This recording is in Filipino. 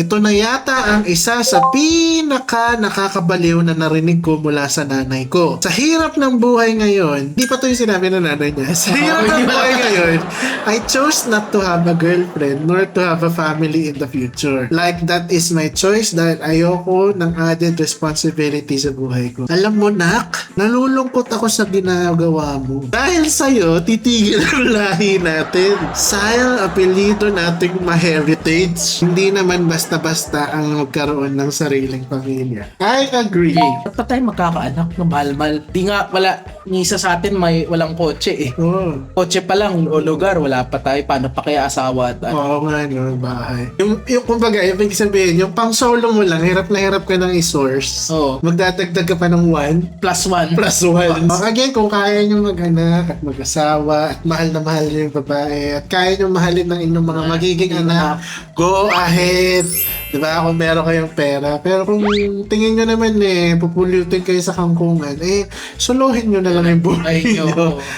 Ito na yata ang isa sa nakakabaliw na narinig ko mula sa nanay ko. Sa hirap ng buhay ngayon, di pa to yung sinabi ng nanay niya. Sa hirap ng buhay ngayon, I chose not to have a girlfriend nor to have a family in the future. Like, that is my choice dahil ayoko ng added responsibility sa buhay ko. Alam mo, nak, nalulungkot ako sa ginagawa mo. Dahil sa'yo, titigil ang lahi natin. Sayang apelido nating ma-heritage. Hindi naman basta-basta ang magkaroon ng sariling pamilya. I agree. Ba't pa tayo magkakaanak ng mahal-mahal? Di nga, yung isa sa atin walang kotse eh. Oo. Kotse pa lang o lugar, wala pa tayo. Paano pa kaya asawa at Oo nga, no, bahay. Yung kumbaga, ibig sabihin, yung pang solo mo lang, hirap na hirap ka ng i-source. Oo. Magdadagdag ka pa ng 1 +1. plus 1. Again, kung kaya nyo mag-anak at mag-asawa at mahal na mahal nyo yung babae at kaya nyo mahalin ng inyong mga magiging anak, go ahead. Diba? Kung meron kayong pera. Pero kung tingin nyo naman pupulutin kayo sa kangkungan, suluhin nyo na lang yung buhay Ay, nyo.